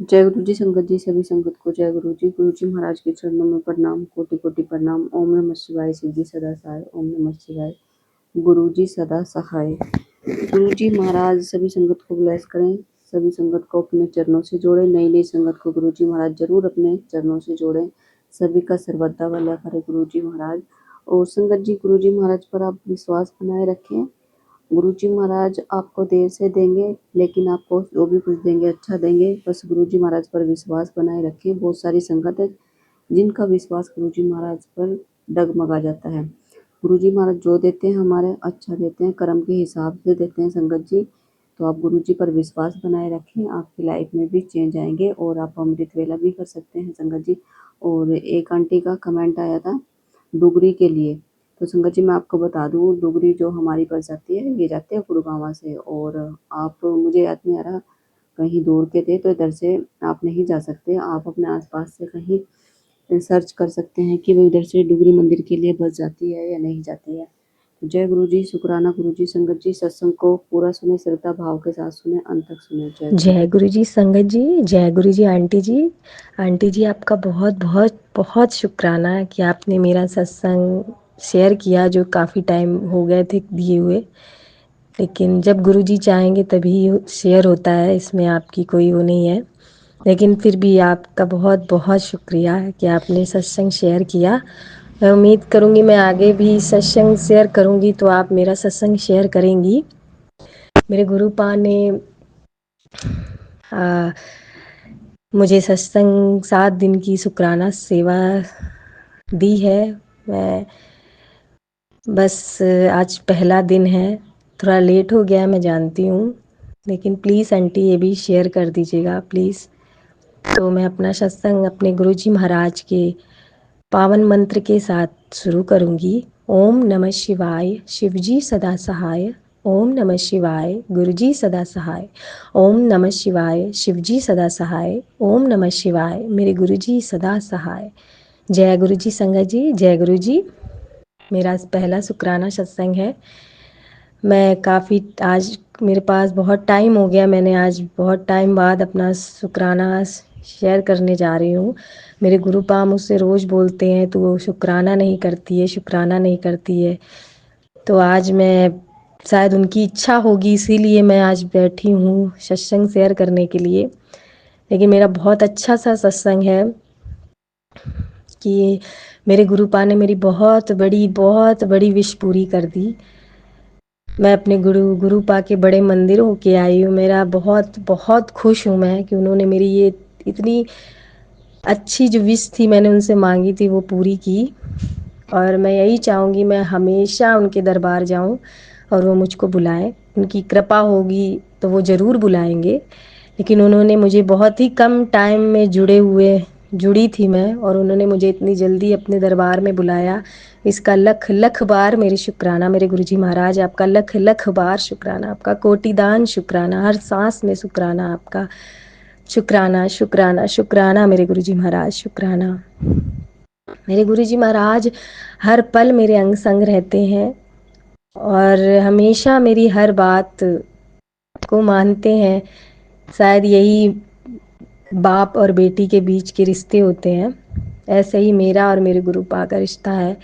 जय गुरु जी संगत जी, सभी संगत को जय गुरु जी महाराज के चरणों में प्रणाम, कोटि कोटि प्रणाम। ओम नमः शिवाय, शिव जी सदा सहाय। ओम नमः शिवाय, गुरु जी सदा सहाय। गुरु जी महाराज सभी संगत को ब्लेस करें, सभी संगत को अपने चरणों से जोड़े। नई नई संगत को गुरु जी महाराज जरूर अपने चरणों से जोड़ें, सभी का सर्वदा भला करे गुरु जी महाराज। और संगत जी, गुरु जी महाराज पर आप विश्वास बनाए रखें। गुरुजी महाराज आपको देर से देंगे, लेकिन आपको जो भी कुछ देंगे अच्छा देंगे। बस गुरुजी महाराज पर विश्वास बनाए रखें। बहुत सारी संगत है जिनका विश्वास गुरुजी महाराज पर डगमगा जाता है। गुरुजी महाराज जो देते हैं हमारे अच्छा देते हैं, कर्म के हिसाब से देते हैं संगत जी। तो आप गुरुजी पर विश्वास बनाए रखें, आपकी लाइफ में भी चेंज आएंगे और आप अमृत वेला भी कर सकते हैं संगत जी। और एक आंटी का कमेंट आया था डुगरी के लिए, तो संगत जी मैं आपको बता दूं, डुगरी जो हमारी बस जाती है ये जाते हैं गुड़गांव से। और आप, मुझे याद नहीं आ रहा, कहीं दूर के थे, तो इधर से आप नहीं जा सकते। आप अपने आसपास से कहीं सर्च कर सकते हैं कि वो इधर से डुगरी मंदिर के लिए बस जाती है या नहीं जाती है। तो जय गुरु जी, शुक्राना गुरु जी। संगत जी सत्संग को पूरा सुने, श्रद्धा भाव के साथ सुने, अंत तक सुने। जय गुरु जी संगत जी, जय गुरु जी आंटी जी। आंटी जी आपका बहुत बहुत बहुत शुक्राना कि आपने मेरा सत्संग शेयर किया, जो काफ़ी टाइम हो गए थे दिए हुए। लेकिन जब गुरु जी चाहेंगे तभी शेयर होता है, इसमें आपकी कोई वो नहीं है। लेकिन फिर भी आपका बहुत बहुत शुक्रिया कि आपने सत्संग शेयर किया। मैं उम्मीद करूँगी मैं आगे भी सत्संग शेयर करूँगी तो आप मेरा सत्संग शेयर करेंगी। मेरे गुरुपा ने मुझे सत्संग 7 दिन की शुक्राना सेवा दी है। मैं बस आज पहला दिन है, थोड़ा लेट हो गया मैं जानती हूँ, लेकिन प्लीज़ आंटी ये भी शेयर कर दीजिएगा प्लीज़। तो मैं अपना सत्संग अपने गुरुजी महाराज के पावन मंत्र के साथ शुरू करूँगी। ओम नमः शिवाय, शिवजी सदा सहाय। ओम नमः शिवाय, गुरुजी सदा सहाय। ओम नमः शिवाय, शिवजी सदा सहाय। ओम नमः शिवाय, मेरे गुरुजी सदा सहाय। जय गुरुजी संगत जी, जय गुरुजी। मेरा पहला शुक्राना सत्संग है। मैं काफ़ी आज मेरे पास बहुत टाइम हो गया, मैंने आज बहुत टाइम बाद अपना शुक्राना शेयर करने जा रही हूँ। मेरे गुरुपा मुझसे रोज़ बोलते हैं तो वो शुक्राना नहीं करती है, शुक्राना नहीं करती है। तो आज मैं, शायद उनकी इच्छा होगी इसीलिए मैं आज बैठी हूँ सत्संग शेयर करने के लिए। लेकिन मेरा बहुत अच्छा सा सत्संग है कि मेरे गुरुपा ने मेरी बहुत बड़ी विश पूरी कर दी। मैं अपने गुरुपा के बड़े मंदिर होके आई हूँ। मेरा बहुत बहुत खुश हूँ मैं कि उन्होंने मेरी ये इतनी अच्छी जो विश थी मैंने उनसे मांगी थी वो पूरी की। और मैं यही चाहूँगी मैं हमेशा उनके दरबार जाऊँ और वो मुझको बुलाएं। उनकी कृपा होगी तो वो ज़रूर बुलाएंगे। लेकिन उन्होंने मुझे बहुत ही कम टाइम में जुड़ी थी मैं, और उन्होंने मुझे इतनी जल्दी अपने दरबार में बुलाया। इसका लख लख बार मेरे शुक्राना। मेरे गुरुजी महाराज आपका लख लख बार शुक्राना, आपका कोटिदान शुक्राना, हर सांस में शुक्राना आपका। शुक्राना शुक्राना शुक्राना मेरे गुरुजी महाराज, शुक्राना। मेरे गुरुजी महाराज हर पल मेरे अंग संग रहते हैं और हमेशा मेरी हर बात को मानते हैं। शायद यही बाप और बेटी के बीच के रिश्ते होते हैं, ऐसे ही मेरा और मेरे गुरुपा का रिश्ता है।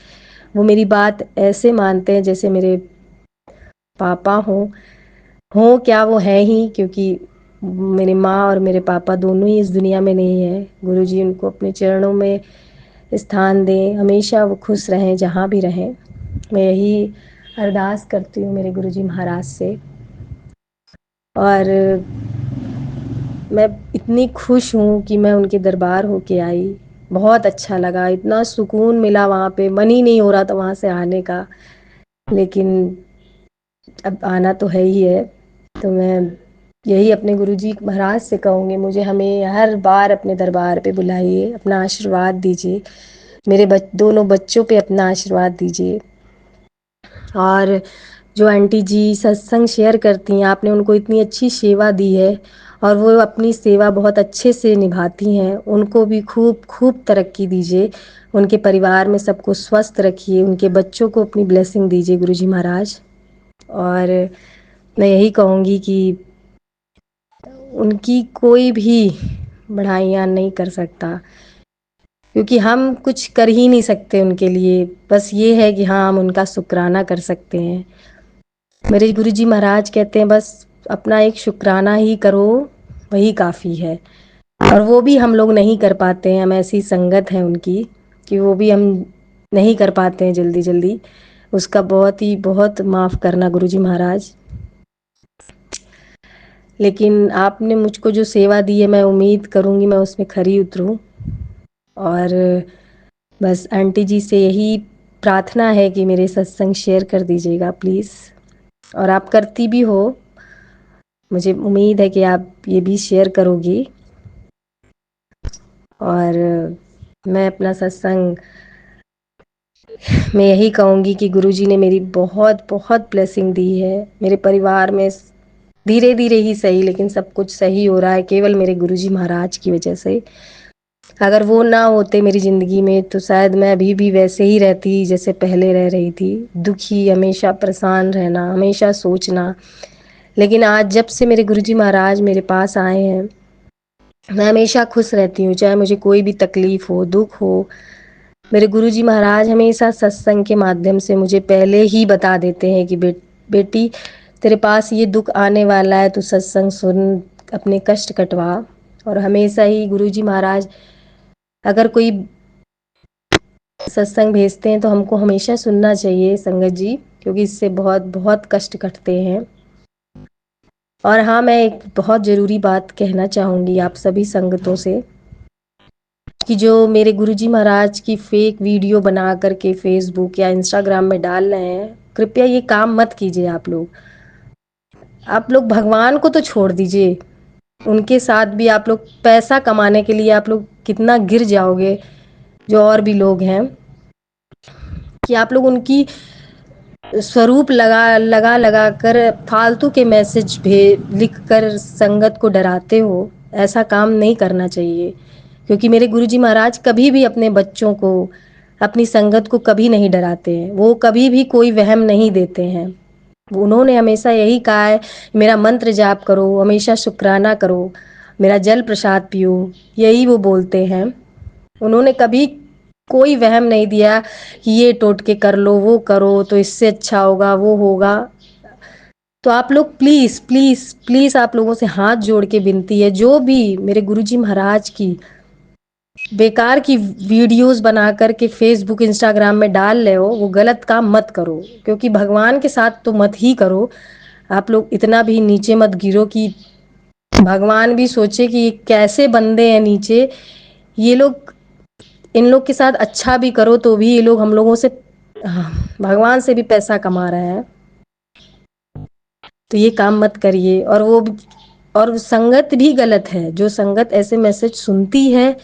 वो मेरी बात ऐसे मानते हैं जैसे मेरे पापा हों क्या, वो हैं ही, क्योंकि मेरी माँ और मेरे पापा दोनों ही इस दुनिया में नहीं है। गुरुजी उनको अपने चरणों में स्थान दें, हमेशा वो खुश रहें जहाँ भी रहें। मैं यही अरदास करती हूँ मेरे गुरुजी महाराज से। और मैं इतनी खुश हूँ कि मैं उनके दरबार होके आई। बहुत अच्छा लगा, इतना सुकून मिला वहाँ पे, मन ही नहीं हो रहा था वहाँ से आने का, लेकिन अब आना तो है ही है। तो मैं यही अपने गुरुजी महाराज से कहूँगी, मुझे हमें हर बार अपने दरबार पे बुलाइए, अपना आशीर्वाद दीजिए, मेरे दोनों बच्चों पे अपना आशीर्वाद दीजिए। और जो आंटी जी सत्संग शेयर करती हैं, आपने उनको इतनी अच्छी सेवा दी है और वो अपनी सेवा बहुत अच्छे से निभाती हैं। उनको भी खूब खूब तरक्की दीजिए, उनके परिवार में सबको स्वस्थ रखिए, उनके बच्चों को अपनी ब्लेसिंग दीजिए गुरुजी महाराज। और मैं यही कहूँगी कि उनकी कोई भी बढ़ाइयाँ नहीं कर सकता, क्योंकि हम कुछ कर ही नहीं सकते उनके लिए। बस ये है कि हाँ, हम उनका शुक्राना कर सकते हैं। मेरे गुरुजी महाराज कहते हैं बस अपना एक शुक्राना ही करो, वही काफ़ी है। और वो भी हम लोग नहीं कर पाते हैं, हम ऐसी संगत है उनकी कि वो भी हम नहीं कर पाते हैं जल्दी जल्दी। उसका बहुत माफ़ करना गुरुजी महाराज। लेकिन आपने मुझको जो सेवा दी है, मैं उम्मीद करूँगी मैं उसमें खरी उतरूँ। और बस आंटी जी से यही प्रार्थना है कि मेरे सत्संग शेयर कर दीजिएगा प्लीज़। और आप करती भी हो, मुझे उम्मीद है कि आप ये भी शेयर करोगी। और मैं अपना सत्संग मैं यही कहूँगी कि गुरुजी ने मेरी बहुत ब्लेसिंग दी है। मेरे परिवार में धीरे धीरे ही सही, लेकिन सब कुछ सही हो रहा है केवल मेरे गुरुजी महाराज की वजह से। अगर वो ना होते मेरी ज़िंदगी में तो शायद मैं अभी भी वैसे ही रहती जैसे पहले रह रही थी, दुखी, हमेशा परेशान रहना, हमेशा सोचना। लेकिन आज जब से मेरे गुरुजी महाराज मेरे पास आए हैं, मैं हमेशा खुश रहती हूँ, चाहे मुझे कोई भी तकलीफ़ हो, दुख हो। मेरे गुरुजी महाराज हमेशा सत्संग के माध्यम से मुझे पहले ही बता देते हैं कि बेटी, तेरे पास ये दुख आने वाला है, तू सत्संग सुन, अपने कष्ट कटवा। और हमेशा ही गुरुजी महाराज अगर कोई सत्संग भेजते हैं तो हमको हमेशा सुनना चाहिए संगत जी, क्योंकि इससे बहुत कष्ट कटते हैं। और हाँ, मैं एक बहुत ज़रूरी बात कहना चाहूँगी आप सभी संगतों से कि जो मेरे गुरुजी महाराज की फेक वीडियो बना करके फेसबुक या इंस्टाग्राम में डाल रहे हैं, कृपया ये काम मत कीजिए। आप लोग भगवान को तो छोड़ दीजिए, उनके साथ भी आप लोग पैसा कमाने के लिए आप लोग कितना गिर जाओगे। जो और भी लोग हैं कि आप लोग उनकी स्वरूप लगा कर फालतू के मैसेज लिख कर संगत को डराते हो, ऐसा काम नहीं करना चाहिए। क्योंकि मेरे गुरुजी महाराज कभी भी अपने बच्चों को, अपनी संगत को कभी नहीं डराते हैं, वो कभी भी कोई वहम नहीं देते हैं। उन्होंने हमेशा यही कहा है, मेरा मंत्र जाप करो, हमेशा शुक्राना करो, मेरा जल प्रसाद पियो, यही वो बोलते हैं। उन्होंने कभी कोई वहम नहीं दिया कि ये टोटके कर लो, वो करो तो इससे अच्छा होगा, वो होगा। तो आप लोग प्लीज़ प्लीज़ प्लीज़ आप लोगों से हाथ जोड़ के विनती है, जो भी मेरे गुरुजी महाराज की बेकार की वीडियोस बना कर के फेसबुक इंस्टाग्राम में डाल रहे हो, वो गलत काम मत करो। क्योंकि भगवान के साथ तो मत ही करो। आप लोग इतना भी नीचे मत गिरो कि भगवान भी सोचे कि ये कैसे बंदे हैं नीचे, ये लोग, इन लोग के साथ अच्छा भी करो तो भी ये लोग हम लोगों से, भगवान से भी पैसा कमा रहे हैं। तो ये काम मत करिए। और संगत भी गलत है, जो संगत ऐसे मैसेज सुनती है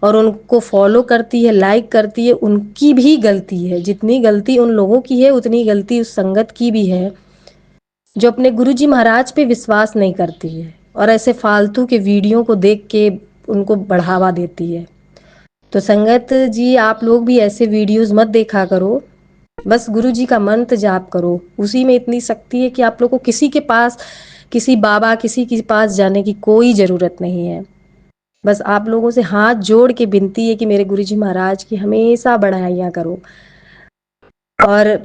और उनको फॉलो करती है, लाइक करती है, उनकी भी गलती है। जितनी गलती उन लोगों की है उतनी गलती उस संगत की भी है, जो अपने गुरुजी महाराज पे विश्वास नहीं करती है और ऐसे फालतू के वीडियो को देख के उनको बढ़ावा देती है। तो संगत जी, आप लोग भी ऐसे वीडियोस मत देखा करो, बस गुरुजी का मंत्र जाप करो। उसी में इतनी शक्ति है कि आप लोग को किसी के पास, किसी बाबा, किसी के पास जाने की कोई ज़रूरत नहीं है। बस आप लोगों से हाथ जोड़ के विनती है कि मेरे गुरुजी महाराज की हमेशा बढ़ाइयाँ करो। और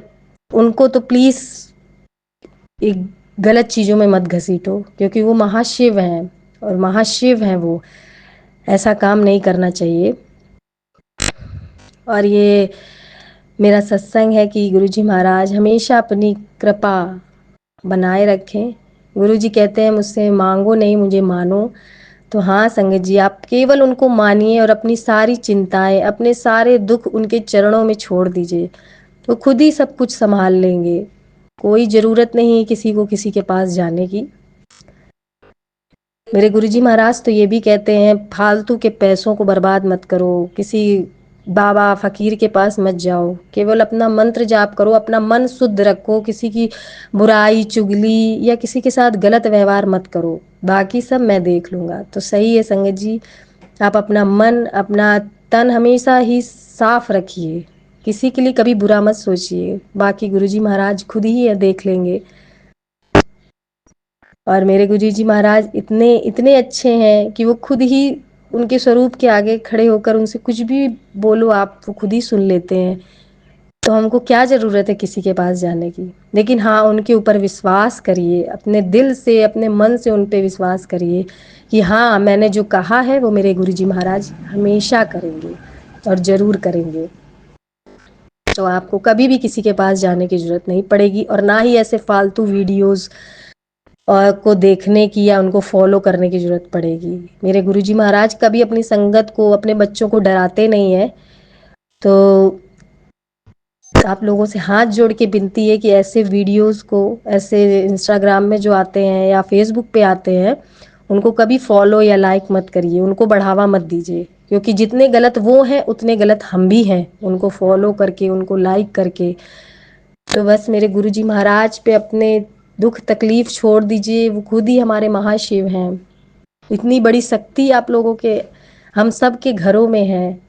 उनको तो प्लीज़ एक गलत चीज़ों में मत घसीटो, क्योंकि वो महाशिव हैं और महाशिव हैं वो, ऐसा काम नहीं करना चाहिए। और ये मेरा सत्संग है कि गुरुजी महाराज हमेशा अपनी कृपा बनाए रखें। गुरुजी कहते हैं मुझसे मांगो नहीं, मुझे मानो। तो हाँ संगत जी, आप केवल उनको मानिए और अपनी सारी चिंताएं, अपने सारे दुख उनके चरणों में छोड़ दीजिए, वो खुद ही सब कुछ संभाल लेंगे। कोई ज़रूरत नहीं है किसी को किसी के पास जाने की। मेरे गुरुजी महाराज तो ये भी कहते हैं फालतू के पैसों को बर्बाद मत करो, किसी बाबा फकीर के पास मत जाओ, केवल अपना मंत्र जाप करो, अपना मन शुद्ध रखो, किसी की बुराई चुगली या किसी के साथ गलत व्यवहार मत करो, बाकी सब मैं देख लूँगा। तो सही है संगत जी, आप अपना मन, अपना तन हमेशा ही साफ रखिए, किसी के लिए कभी बुरा मत सोचिए, बाकी गुरुजी महाराज खुद ही देख लेंगे। और मेरे गुरुजी महाराज इतने इतने अच्छे हैं कि वो खुद ही उनके स्वरूप के आगे खड़े होकर उनसे कुछ भी बोलो आप, वो खुद ही सुन लेते हैं। तो हमको क्या ज़रूरत है किसी के पास जाने की। लेकिन हाँ, उनके ऊपर विश्वास करिए, अपने दिल से, अपने मन से उन पे विश्वास करिए कि हाँ, मैंने जो कहा है वो मेरे गुरुजी महाराज हमेशा करेंगे और ज़रूर करेंगे। तो आपको कभी भी किसी के पास जाने की ज़रूरत नहीं पड़ेगी, और ना ही ऐसे फालतू वीडियोज़ को देखने की या उनको फॉलो करने की ज़रूरत पड़ेगी। मेरे गुरुजी महाराज कभी अपनी संगत को, अपने बच्चों को डराते नहीं हैं। तो आप लोगों से हाथ जोड़ के विनती है कि ऐसे वीडियोस को, ऐसे इंस्टाग्राम में जो आते हैं या फेसबुक पे आते हैं, उनको कभी फॉलो या लाइक मत करिए, उनको बढ़ावा मत दीजिए, क्योंकि जितने गलत वो हैं उतने गलत हम भी हैं उनको फॉलो करके, उनको लाइक करके। तो बस मेरे गुरुजी महाराज पे अपने दुख तकलीफ छोड़ दीजिए, वो खुद ही हमारे महाशिव हैं। इतनी बड़ी शक्ति आप लोगों के, हम सब के घरों में है,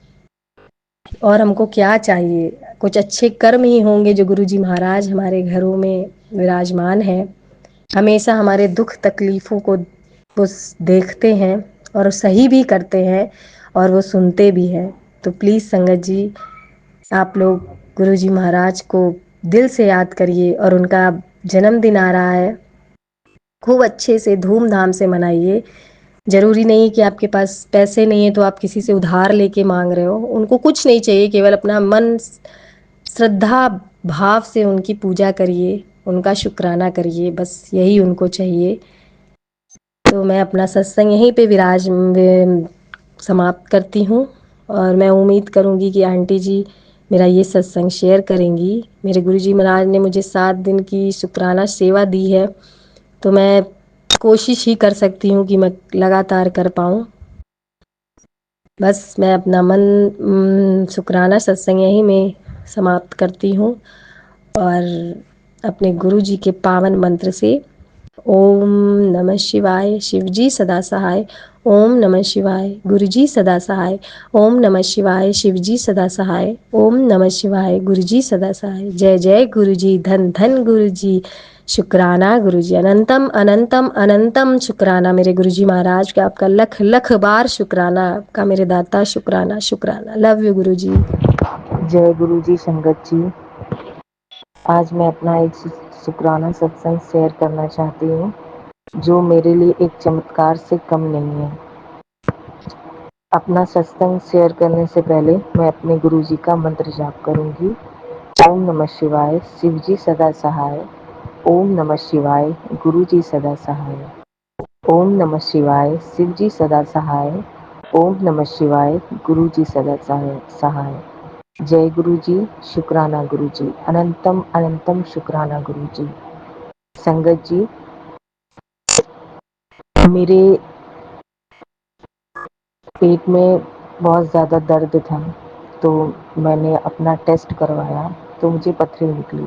और हमको क्या चाहिए। कुछ अच्छे कर्म ही होंगे जो गुरुजी महाराज हमारे घरों में विराजमान हैं। हमेशा हमारे दुख तकलीफ़ों को वो देखते हैं और सही भी करते हैं, और वो सुनते भी हैं। तो प्लीज़ संगत जी, आप लोग गुरुजी महाराज को दिल से याद करिए, और उनका जन्मदिन आ रहा है, खूब अच्छे से धूमधाम से मनाइए। ज़रूरी नहीं कि आपके पास पैसे नहीं है तो आप किसी से उधार लेके मांग रहे हो। उनको कुछ नहीं चाहिए, केवल अपना मन श्रद्धा भाव से उनकी पूजा करिए, उनका शुक्राना करिए, बस यही उनको चाहिए। तो मैं अपना सत्संग यहीं पे समाप्त करती हूँ, और मैं उम्मीद करूँगी कि आंटी जी मेरा ये सत्संग शेयर करेंगी। मेरे गुरुजी महाराज ने मुझे 7 दिन की शुक्राना सेवा दी है, तो मैं कोशिश ही कर सकती हूँ कि मैं लगातार कर पाऊँ। बस मैं अपना शुक्राना सत्संग यहीं में समाप्त करती हूँ, और अपने गुरुजी के पावन मंत्र से ओम नमः शिवाय, शिवजी सदा सहाय। ओम नमः शिवाय, गुरुजी सदा सहाय। ओम नमः शिवाय, शिवजी सदा सहाय। ओम नमः शिवाय, गुरुजी सदा सहाय। जय जय गुरुजी, धन धन गुरुजी, शुक्राना गुरुजी, अनंतम अनंतम अनंतम शुक्राना मेरे गुरुजी महाराज का, आपका लख लख बार शुक्राना, आपका मेरे दाता शुक्राना शुक्राना। लव यू गुरुजी। जय गुरु जी संगत जी। आज मैं अपना एक शुक्राना सत्संग शेयर करना चाहती हूँ, जो मेरे लिए एक चमत्कार से कम नहीं है। अपना सत्संग शेयर करने से पहले मैं अपने गुरु जी का मंत्र जाप करूँगी। ओम नमः शिवाय, शिव जी सदा सहाय। ओम नमः शिवाय, गुरु जी सदा सहाय। ओम नमः शिवाय, शिव जी सदा सहाय। ओम नमः शिवाय, गुरु जी सदा सहाय। जय गुरु जी, शुक्राना गुरु जी, अनंतम अनंतम शुक्राना गुरु जी। संगत जी, मेरे पेट में बहुत ज़्यादा दर्द था, तो मैंने अपना टेस्ट करवाया तो मुझे पथरी निकली।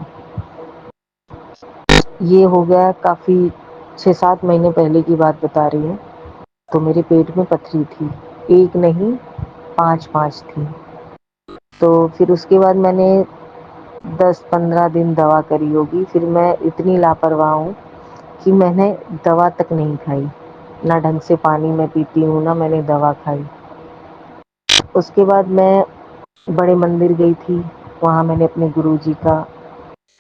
ये हो गया काफ़ी 6-7 महीने पहले की बात बता रही हूँ। तो मेरे पेट में पथरी थी, एक नहीं 5-5 थी। तो फिर उसके बाद मैंने 10-15 दिन दवा करी होगी। फिर मैं इतनी लापरवाह हूँ कि मैंने दवा तक नहीं खाई, ना ढंग से पानी मैं पीती हूँ, ना मैंने दवा खाई। उसके बाद मैं बड़े मंदिर गई थी, वहाँ मैंने अपने गुरुजी का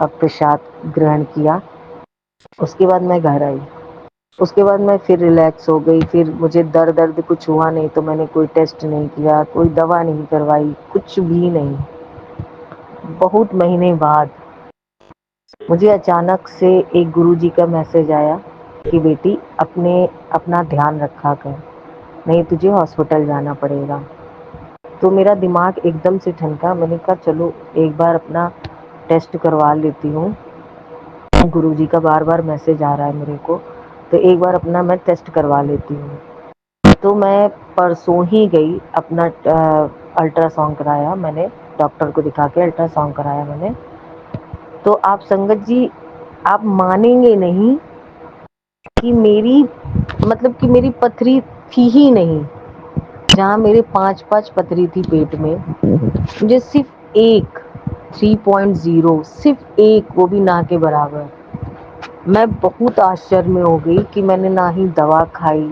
प्रसाद ग्रहण किया। उसके बाद मैं घर आई, उसके बाद मैं फिर रिलैक्स हो गई। फिर मुझे दर्द कुछ हुआ नहीं, तो मैंने कोई टेस्ट नहीं किया, कोई दवा नहीं करवाई, कुछ भी नहीं। बहुत महीने बाद मुझे अचानक से एक गुरुजी का मैसेज आया कि बेटी अपना ध्यान रखा कर, नहीं तुझे हॉस्पिटल जाना पड़ेगा। तो मेरा दिमाग एकदम से ठनका। मैंने कहा चलो एक बार अपना टेस्ट करवा लेती हूँ, गुरुजी का बार बार मैसेज आ रहा है मेरे को, तो एक बार अपना मैं टेस्ट करवा लेती हूँ। तो मैं परसों ही गई, अपना अल्ट्रासाउंड कराया मैंने, डॉक्टर को दिखा के अल्ट्रासाउंड कराया मैंने। तो आप संगत जी, आप मानेंगे नहीं कि मेरी पथरी थी ही नहीं। जहाँ मेरे 5-5 पथरी थी पेट में, मुझे सिर्फ एक 3.0, सिर्फ एक, वो भी ना के बराबर। मैं बहुत आश्चर्य में हो गई कि मैंने ना ही दवा खाई,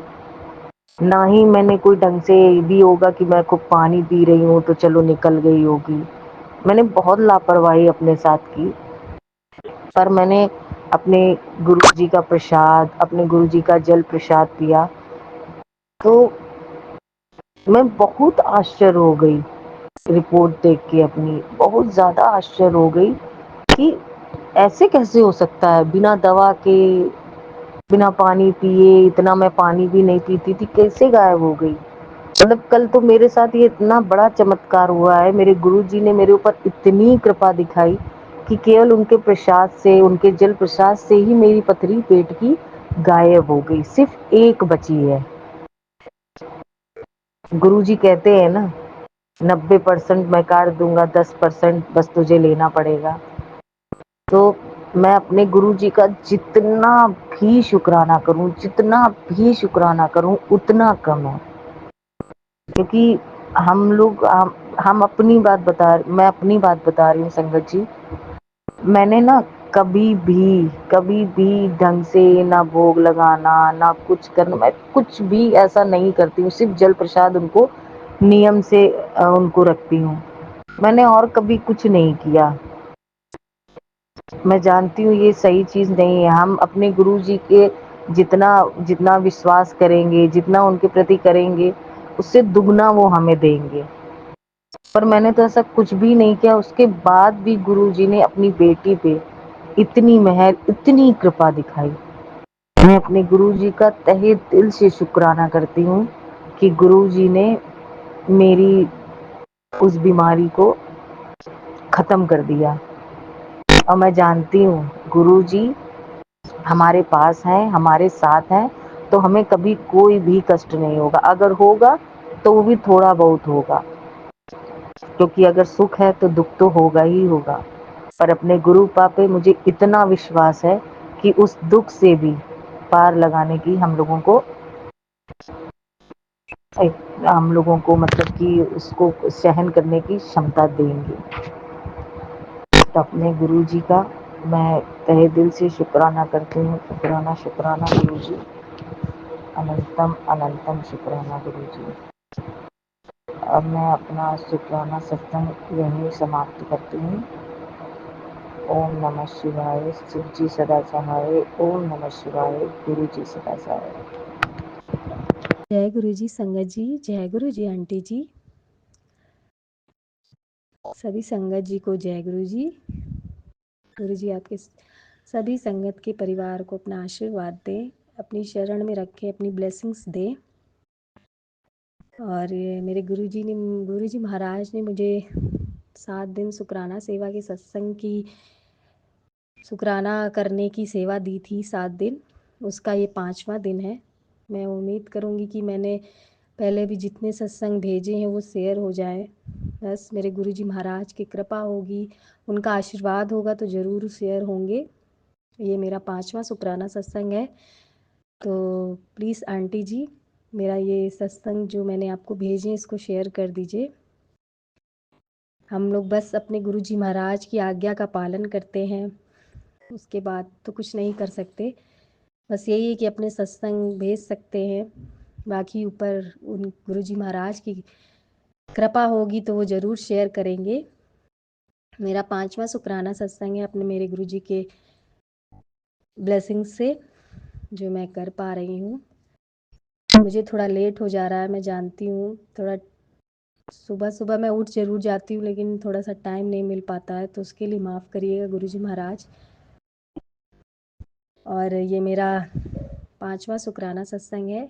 ना ही मैंने कोई ढंग से भी होगा कि मैं खूब पानी पी रही हूँ तो चलो निकल गई होगी। मैंने बहुत लापरवाही अपने साथ की, पर मैंने अपने गुरुजी का प्रसाद, अपने गुरुजी का जल प्रसाद पिया तो मैं बहुत आश्चर्य हो गई। रिपोर्ट देख के अपनी बहुत ज़्यादा आश्चर्य हो गई कि ऐसे कैसे हो सकता है, बिना दवा के, बिना पानी पिए, इतना मैं पानी भी नहीं पीती थी, कैसे गायब हो गई। मतलब कल तो मेरे साथ ये इतना बड़ा चमत्कार हुआ है, मेरे गुरुजी ने मेरे ऊपर इतनी कृपा दिखाई कि केवल उनके प्रसाद से, उनके जल प्रसाद से ही मेरी पथरी पेट की गायब हो गई, सिर्फ एक बची है। गुरुजी कहते हैं ना, 90% मैं काट दूंगा, 10% बस तुझे लेना पड़ेगा। तो मैं अपने गुरुजी का जितना भी शुक्राना करूं, जितना भी शुक्राना करूं उतना कम है। क्योंकि हम लोग हम अपनी बात मैं अपनी बात बता रही हूँ संगत जी। मैंने ना कभी भी ढंग से ना भोग लगाना, ना कुछ करना, मैं कुछ भी ऐसा नहीं करती हूँ, सिर्फ जल प्रसाद उनको नियम से उनको रखती हूँ। मैंने और कभी कुछ नहीं किया। मैं जानती हूँ ये सही चीज नहीं है। हम अपने गुरुजी के जितना जितना विश्वास करेंगे, जितना उनके प्रति करेंगे, उससे दुगना वो हमें देंगे। पर मैंने तो ऐसा कुछ भी नहीं किया, उसके बाद भी गुरुजी ने अपनी बेटी पे इतनी मेहर, इतनी कृपा दिखाई। मैं अपने गुरुजी का तहे दिल से शुक्राना करती हूँ कि गुरुजी ने मेरी उस बीमारी को खत्म कर दिया। और मैं जानती हूँ गुरुजी हमारे पास हैं, हमारे साथ हैं, तो हमें कभी कोई भी कष्ट नहीं होगा। अगर होगा तो वो भी थोड़ा बहुत होगा, क्योंकि अगर सुख है तो दुख तो होगा ही होगा। पर अपने गुरु पे मुझे इतना विश्वास है कि उस दुख से भी पार लगाने की हम लोगों को मतलब कि उसको सहन करने की क्षमता देंगे। तो अपने गुरु जी का मैं तहे दिल से शुक्राना करती हूँ। शुक्राना शुक्राना गुरु जी, अनंतम अनंतम शुक्राना गुरु जी। अब मैं अपना शुक्राना सत्संग यहीं समाप्त करती हूँ। ओम नमः शिवाय। शिव जी सदा सहाय। ओम नमः शिवाय। गुरु जी सदा सहाय। जय गुरु जी संगत जी, जय गुरु जी आंटी जी, सभी संगत जी को जय गुरु जी। गुरु जी आपके सभी संगत के परिवार को अपना आशीर्वाद दें, अपनी शरण में रखें, अपनी ब्लेसिंग्स दें। और मेरे गुरु जी महाराज ने मुझे 7 दिन शुक्राना सेवा के सत्संग की शुक्राना करने की सेवा दी थी। 7 दिन, उसका ये 5वां दिन है। मैं उम्मीद करूँगी कि मैंने पहले भी जितने सत्संग भेजे हैं वो शेयर हो जाए। बस मेरे गुरुजी महाराज की कृपा होगी, उनका आशीर्वाद होगा तो ज़रूर शेयर होंगे। ये मेरा 5वां शुक्राना सत्संग है। तो प्लीज़ आंटी जी, मेरा ये सत्संग जो मैंने आपको भेजे इसको शेयर कर दीजिए। हम लोग बस अपने गुरुजी महाराज की आज्ञा का पालन करते हैं, उसके बाद तो कुछ नहीं कर सकते। बस यही है कि अपने सत्संग भेज सकते हैं, बाकी ऊपर उन गुरुजी महाराज की कृपा होगी तो वो ज़रूर शेयर करेंगे। मेरा 5वां शुक्राना सत्संग है अपने मेरे गुरुजी के ब्लेसिंग से जो मैं कर पा रही हूँ। मुझे थोड़ा लेट हो जा रहा है, मैं जानती हूँ। थोड़ा सुबह मैं उठ ज़रूर जाती हूँ, लेकिन थोड़ा सा टाइम नहीं मिल पाता है, तो उसके लिए माफ़ करिएगा गुरुजी महाराज। और ये मेरा 5वां शुक्राना सत्संग है।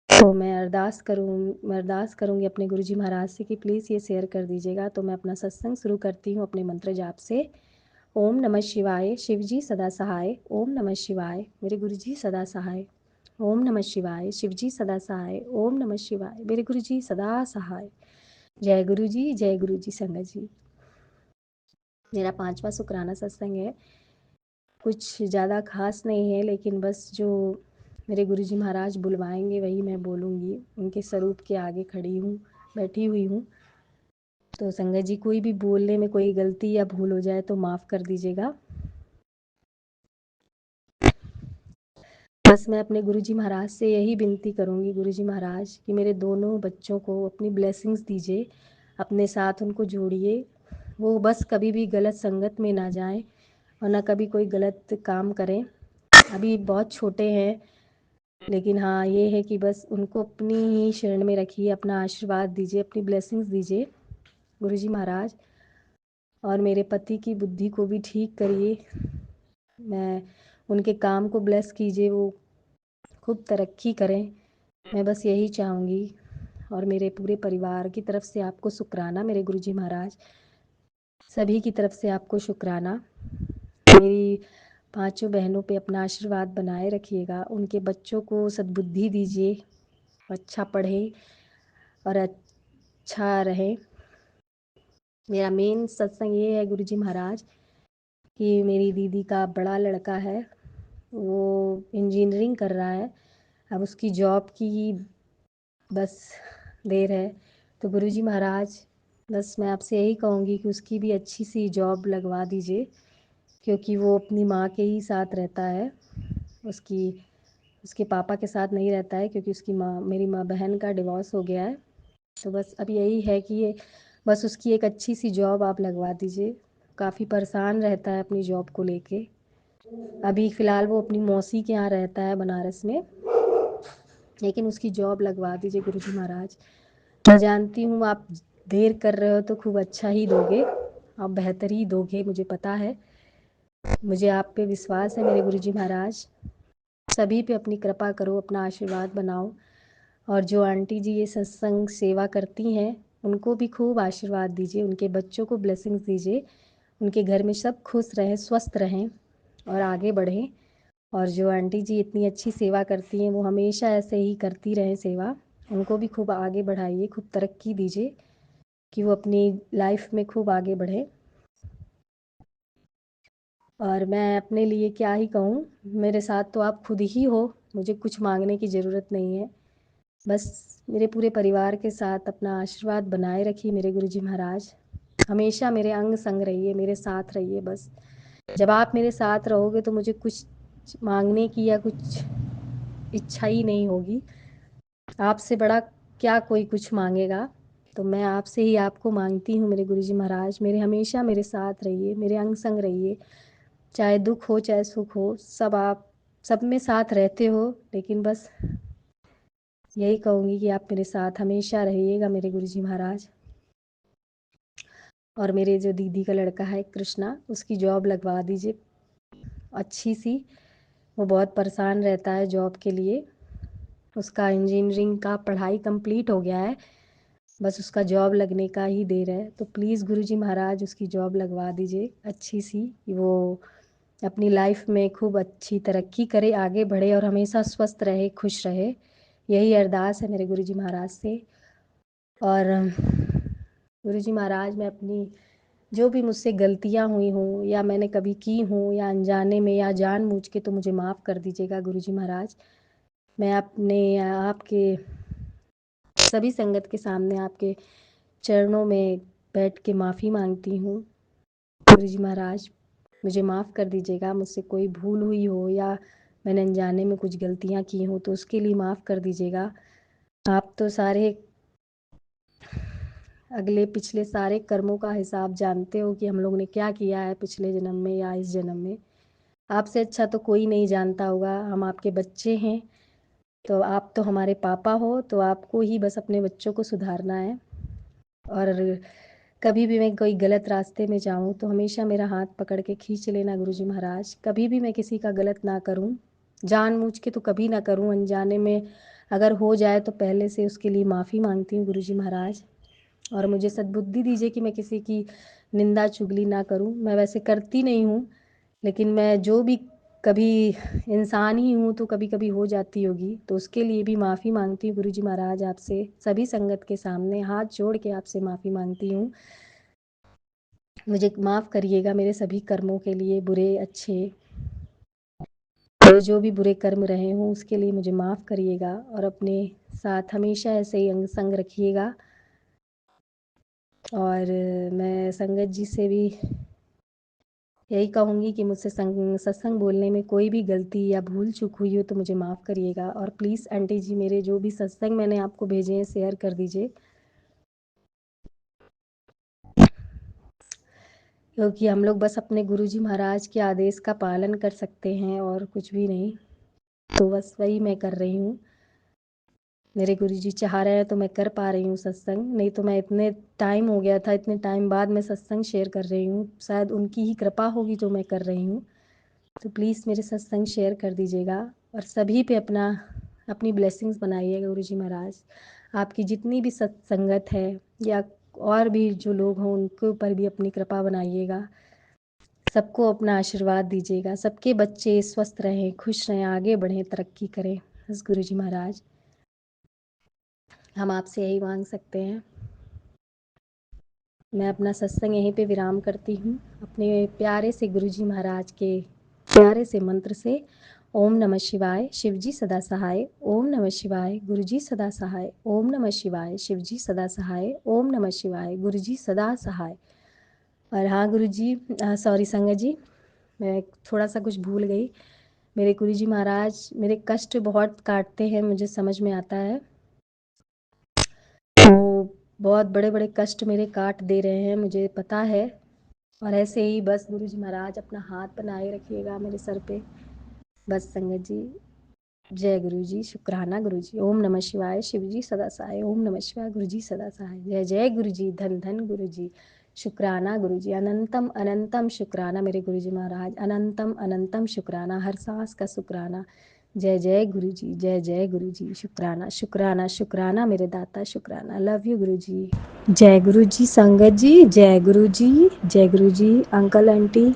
तो मैं अरदास करूँगी अपने गुरुजी महाराज से कि प्लीज़ ये शेयर कर दीजिएगा। तो मैं अपना सत्संग शुरू करती हूँ अपने मंत्र जाप से। ओम नमः शिवाय। शिव जी सदा सहाय। ओम नमः शिवाय। मेरे गुरुजी सदा सहाय। ओम नमः शिवाय। शिव जी सदा सहाय। ओम नमः शिवाय। मेरे गुरुजी सदा सहाय। जय गुरु जी, जय गुरु जी संगत जी। मेरा 5वां शुक्राना सत्संग है। कुछ ज़्यादा खास नहीं है, लेकिन बस जो मेरे गुरुजी महाराज बुलवाएंगे वही मैं बोलूँगी। उनके स्वरूप के आगे खड़ी हूँ, बैठी हुई हूँ। तो संगत जी कोई भी बोलने में कोई गलती या भूल हो जाए तो माफ़ कर दीजिएगा। बस मैं अपने गुरुजी महाराज से यही विनती करूँगी, गुरुजी महाराज कि मेरे दोनों बच्चों को अपनी ब्लेसिंग्स दीजिए, अपने साथ उनको जोड़िए, वो बस कभी भी गलत संगत में ना जाएं और ना कभी कोई गलत काम करें। अभी बहुत छोटे हैं, लेकिन हाँ ये है कि बस उनको अपनी ही शरण में रखिए, अपना आशीर्वाद दीजिए, अपनी ब्लेसिंग्स दीजिए गुरुजी महाराज। और मेरे पति की बुद्धि को भी ठीक करिए, मैं उनके काम को ब्लेस कीजिए, वो खूब तरक्की करें, मैं बस यही चाहूँगी। और मेरे पूरे परिवार की तरफ से आपको शुक्राना मेरे गुरुजी महाराज, सभी की तरफ से आपको शुक्राना। मेरी पांचों बहनों पे अपना आशीर्वाद बनाए रखिएगा, उनके बच्चों को सद्बुद्धि दीजिए, अच्छा पढ़े और अच्छा रहे। मेरा मेन सत्संग ये है गुरुजी महाराज कि मेरी दीदी का बड़ा लड़का है, वो इंजीनियरिंग कर रहा है, अब उसकी जॉब की बस देर है। तो गुरुजी महाराज बस मैं आपसे यही कहूँगी कि उसकी भी अच्छी सी जॉब लगवा दीजिए, क्योंकि वो अपनी माँ के ही साथ रहता है, उसके पापा के साथ नहीं रहता है, क्योंकि उसकी माँ, मेरी माँ बहन का डिवोर्स हो गया है। तो बस अब यही है कि ये बस उसकी एक अच्छी सी जॉब आप लगवा दीजिए, काफ़ी परेशान रहता है अपनी जॉब को लेके। अभी फ़िलहाल वो अपनी मौसी के यहाँ रहता है बनारस में, लेकिन उसकी जॉब लगवा दीजिए गुरुजी महाराज। मैं जानती हूँ आप देर कर रहे हो तो खूब अच्छा ही दोगे, आप बेहतर ही दोगे, मुझे पता है, मुझे आप पे विश्वास है मेरे गुरुजी महाराज। सभी पे अपनी कृपा करो, अपना आशीर्वाद बनाओ। और जो आंटी जी ये सत्संग सेवा करती हैं उनको भी खूब आशीर्वाद दीजिए, उनके बच्चों को ब्लेसिंग्स दीजिए, उनके घर में सब खुश रहें, स्वस्थ रहें और आगे बढ़ें। और जो आंटी जी इतनी अच्छी सेवा करती हैं वो हमेशा ऐसे ही करती रहें सेवा, उनको भी खूब आगे बढ़ाइए, खूब तरक्की दीजिए कि वो अपनी लाइफ में खूब आगे बढ़े। और मैं अपने लिए क्या ही कहूँ, मेरे साथ तो आप खुद ही हो, मुझे कुछ मांगने की ज़रूरत नहीं है। बस मेरे पूरे परिवार के साथ अपना आशीर्वाद बनाए रखिए मेरे गुरुजी महाराज, हमेशा मेरे अंग संग रहिए, मेरे साथ रहिए। बस जब आप मेरे साथ रहोगे तो मुझे कुछ मांगने की या कुछ इच्छा ही नहीं होगी, आपसे बड़ा क्या कोई कुछ मांगेगा। तो मैं आपसे ही आपको मांगती हूँ मेरे गुरुजी महाराज, मेरे हमेशा मेरे साथ रहिए, मेरे अंग संग रहिए, चाहे दुख हो चाहे सुख हो, सब आप सब में साथ रहते हो, लेकिन बस यही कहूँगी कि आप मेरे साथ हमेशा रहिएगा मेरे गुरुजी महाराज। और मेरे जो दीदी का लड़का है कृष्णा, उसकी जॉब लगवा दीजिए अच्छी सी, वो बहुत परेशान रहता है जॉब के लिए, उसका इंजीनियरिंग का पढ़ाई कंप्लीट हो गया है, बस उसका जॉब लगने का ही देर है। तो प्लीज़ गुरुजी महाराज उसकी जॉब लगवा दीजिए अच्छी सी, वो अपनी लाइफ में खूब अच्छी तरक्की करे, आगे बढ़े और हमेशा स्वस्थ रहे, खुश रहे, यही अरदास है मेरे गुरुजी महाराज से। और गुरुजी महाराज मैं अपनी जो भी मुझसे गलतियाँ हुई हों या मैंने कभी की हों या अनजाने में या जानबूझ के, तो मुझे माफ़ कर दीजिएगा गुरुजी महाराज। मैं अपने आपके सभी संगत के सामने आपके चरणों में बैठ के माफ़ी मांगती हूँ गुरुजी महाराज, मुझे माफ़ कर दीजिएगा, मुझसे कोई भूल हुई हो या मैंने अनजाने में कुछ गलतियाँ की हों तो उसके लिए माफ़ कर दीजिएगा। आप तो सारे अगले पिछले सारे कर्मों का हिसाब जानते हो कि हम लोग ने क्या किया है पिछले जन्म में या इस जन्म में, आपसे अच्छा तो कोई नहीं जानता होगा, हम आपके बच्चे हैं, तो आप तो हमारे पापा हो, तो आपको ही बस अपने बच्चों को सुधारना है। और कभी भी मैं कोई गलत रास्ते में जाऊं तो हमेशा मेरा हाथ पकड़ के खींच लेना गुरुजी महाराज, कभी भी मैं किसी का गलत ना करूं, जानबूझ के तो कभी ना करूं, अनजाने में अगर हो जाए तो पहले से उसके लिए माफ़ी मांगती हूँ गुरुजी महाराज। और मुझे सद्बुद्धि दीजिए कि मैं किसी की निंदा चुगली ना करूं, मैं वैसे करती नहीं हूँ, लेकिन मैं जो भी कभी इंसान ही हूँ तो कभी कभी हो जाती होगी, तो उसके लिए भी माफ़ी मांगती हूँ गुरुजी महाराज आपसे, सभी संगत के सामने हाथ जोड़ के आपसे माफ़ी मांगती हूँ, मुझे माफ़ करिएगा मेरे सभी कर्मों के लिए, बुरे अच्छे, मेरे जो भी बुरे कर्म रहे हों उसके लिए मुझे माफ़ करिएगा और अपने साथ हमेशा ऐसे ही अंग संग रखिएगा। और मैं संगत जी से भी यही कहूँगी कि मुझसे सत्संग बोलने में कोई भी गलती या भूल चूक हुई हो तो मुझे माफ़ करिएगा। और प्लीज़ आंटी जी, मेरे जो भी सत्संग मैंने आपको भेजे हैं शेयर कर दीजिए, क्योंकि हम लोग बस अपने गुरुजी महाराज के आदेश का पालन कर सकते हैं और कुछ भी नहीं। तो बस वही मैं कर रही हूँ। मेरे गुरुजी चाह रहे हैं तो मैं कर पा रही हूँ सत्संग, नहीं तो मैं इतने टाइम हो गया था, इतने टाइम बाद मैं सत्संग शेयर कर रही हूँ। शायद उनकी ही कृपा होगी जो मैं कर रही हूँ। तो प्लीज़ मेरे सत्संग शेयर कर दीजिएगा और सभी पे अपनी ब्लेसिंग्स बनाइएगा गुरुजी महाराज। आपकी जितनी भी सत्संगत है या और भी जो लोग हों उनके ऊपर भी अपनी कृपा बनाइएगा। सबको अपना आशीर्वाद दीजिएगा, सबके बच्चे स्वस्थ रहें, खुश रहें, आगे बढ़ें, तरक्की करें। बस गुरुजी महाराज हम आपसे यही मांग सकते हैं। मैं अपना सत्संग यहीं पे विराम करती हूँ अपने प्यारे से गुरुजी महाराज के प्यारे से मंत्र से। ओम नमः शिवाय, शिवजी सदा सहाय। ओम नमः शिवाय, गुरुजी सदा सहाय। ओम नमः शिवाय, शिवजी सदा सहाय। ओम नमः शिवाय, गुरुजी सदा सहाय। और हाँ गुरुजी, सॉरी संगत जी, मैं थोड़ा सा कुछ भूल गई। मेरे गुरुजी महाराज मेरे कष्ट बहुत काटते हैं, मुझे समझ में आता है। तो बहुत बड़े बड़े कष्ट मेरे काट दे रहे हैं, मुझे पता है। और ऐसे ही बस गुरुजी महाराज अपना हाथ बनाए रखिएगा मेरे सर पे। बस संगत जी, जय गुरुजी, शुक्राना गुरुजी। ओम नमः शिवाय, शिवजी सदा सहाय। ओम नमः शिवाय, गुरुजी सदा सहाय। जय जय गुरुजी, धन धन गुरुजी, शुक्राना गुरुजी। अनंतम अनंतम शुक्राना मेरे गुरुजी महाराज, अनंतम अनंतम शुक्राना, हर सांस का शुक्राना। जय जय गुरुजी, जय जय गुरुजी, शुक्राना शुक्राना शुक्राना मेरे दाता, शुक्राना। लव यू गुरुजी। जय गुरुजी संगत जी, जय गुरुजी, जय गुरुजी अंकल आंटी,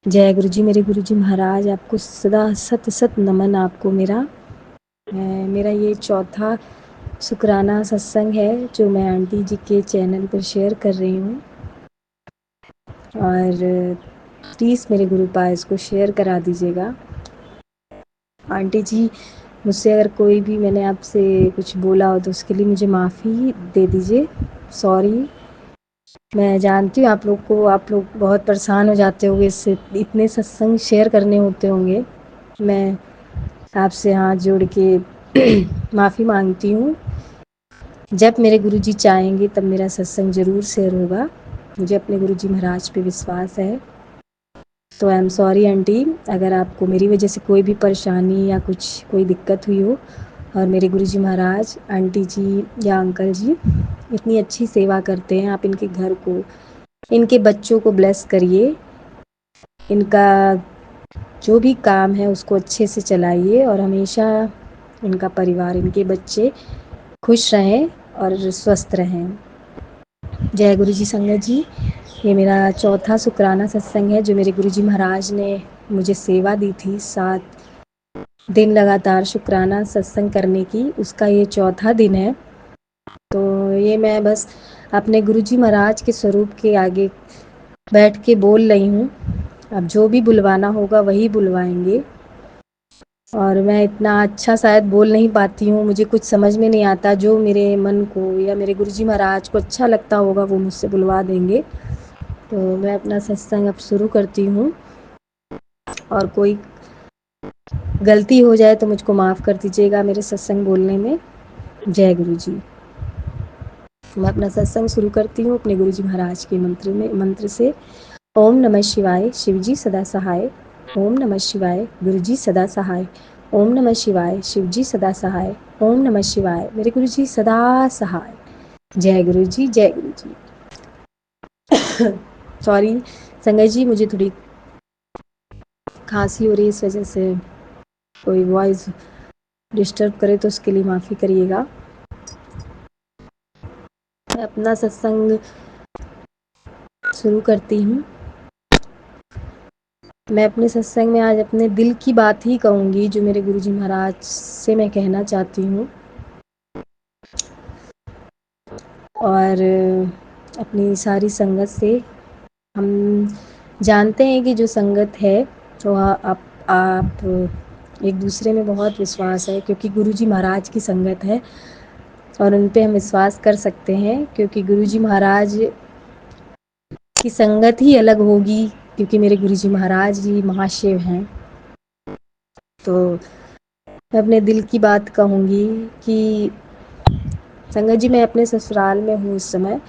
जय गुरुजी मेरे गुरुजी महाराज। आपको सदा सत सत नमन आपको मेरा ये चौथा शुक्राना सत्संग है जो मैं आंटी जी के चैनल पर शेयर कर रही हूँ। और प्लीज़ मेरे गुरु पास को शेयर करा दीजिएगा। आंटी जी, मुझसे अगर कोई भी मैंने आपसे कुछ बोला हो तो उसके लिए मुझे माफ़ी दे दीजिए, सॉरी। मैं जानती हूँ आप लोग बहुत परेशान हो जाते होंगे, इससे इतने सत्संग शेयर करने होते होंगे। मैं आपसे हाथ जोड़ के माफ़ी मांगती हूँ। जब मेरे गुरुजी चाहेंगे तब मेरा सत्संग ज़रूर शेयर होगा, मुझे अपने गुरुजी महाराज पे विश्वास है। तो आई एम सॉरी आंटी, अगर आपको मेरी वजह से कोई भी परेशानी या कोई दिक्कत हुई हो। और मेरे गुरुजी महाराज आंटी जी या अंकल जी इतनी अच्छी सेवा करते हैं, आप इनके घर को, इनके बच्चों को ब्लेस करिए, इनका जो भी काम है उसको अच्छे से चलाइए और हमेशा इनका परिवार, इनके बच्चे खुश रहें और स्वस्थ रहें। जय गुरुजी संगत जी, ये मेरा चौथा शुक्राना सत्संग है जो मेरे गुरुजी महाराज ने मुझे सेवा दी थी 7 दिन लगातार शुक्राना सत्संग करने की, उसका ये चौथा दिन है। तो ये मैं बस अपने गुरुजी महाराज के स्वरूप के आगे बैठ के बोल रही हूँ। अब जो भी बुलवाना होगा वही बुलवाएंगे। और मैं इतना अच्छा शायद बोल नहीं पाती हूँ, मुझे कुछ समझ में नहीं आता। जो मेरे मन को या मेरे गुरुजी महाराज को अच्छा लगता होगा वो मुझसे बुलवा देंगे। तो मैं अपना सत्संग अब शुरू करती हूँ और कोई गलती हो जाए तो मुझको माफ़ कर दीजिएगा मेरे सत्संग बोलने में। जय गुरुजी। मैं अपना सत्संग शुरू करती हूँ अपने गुरुजी महाराज के मंत्र से। ओम नमः शिवाय, शिवजी सदा सहाय। ओम नमः शिवाय, गुरुजी सदा सहाय। ओम नमः शिवाय, शिवजी सदा सहाय। ओम नमः शिवाय, मेरे गुरुजी सदा सहाय। जय गुरुजी, जय गुरुजी। सॉरी संगत जी, मुझे थोड़ी खांसी हो रही है, इस वजह से कोई वॉइस डिस्टर्ब करे तो उसके लिए माफ़ी करिएगा। मैं अपना सत्संग शुरू करती हूँ। मैं अपने सत्संग में आज अपने दिल की बात ही कहूँगी जो मेरे गुरुजी महाराज से मैं कहना चाहती हूँ। और अपनी सारी संगत से, हम जानते हैं कि जो संगत है तो आप एक दूसरे में बहुत विश्वास है क्योंकि गुरुजी महाराज की संगत है और उन पे हम विश्वास कर सकते हैं क्योंकि गुरुजी महाराज की संगत ही अलग होगी क्योंकि मेरे गुरुजी महाराज जी महाशिव हैं। तो मैं अपने दिल की बात कहूँगी कि संगत जी, मैं अपने ससुराल में हूँ इस समय।